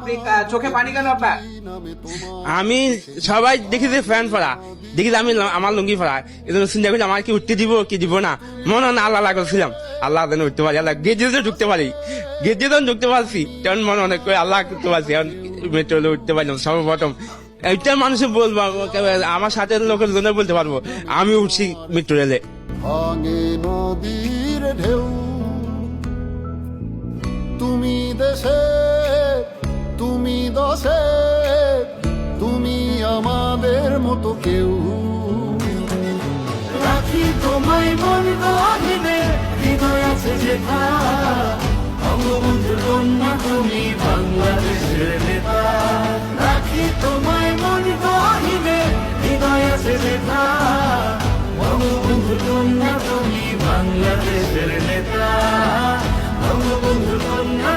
আপনি চোখে পানি কেন আপনার? আমি সবাই দেখি যে ফ্যান পড়া, দেখি যে আমি আমার লুঙ্গি পড়া, এই জন্য চিন্তা করছি আমার কি উঠতে দিব কি দিব না, মনে হয় না আল্লাহ লাগছিলাম আল্লাহ যেন উঠতে পারি, আল্লাহ গেট দিয়ে ঢুকতে পারি, গেট দিয়ে যখন ঢুকতে পারছি তখন মনে অনেক করে আল্লাহ করতে পারছি, এখন মেট্রো উঠতে পারলাম সর্বপ্রথম। এইটা মানুষে বলবো, আমার সাথে লোকের জন্য বলতে পারবো আমি উঠছি মেট্রো রেলে। ভাঙে নদীর ঢেউ, তুমি দেশে তুমি দশে, তুমি আমাদের মতো কেউ। রাখি তোমায় মন গহিনে, হৃদয় আছে যেথা, বঙ্গবন্ধুর কন্যা তুমি বাংলাদেশের নেতা। রাখি তোমায় মন গহিনে, হৃদয় আছে যেথা, বঙ্গবন্ধুর কন্যা তুমি বাংলাদেশের নেতা। বঙ্গবন্ধুর কন্যা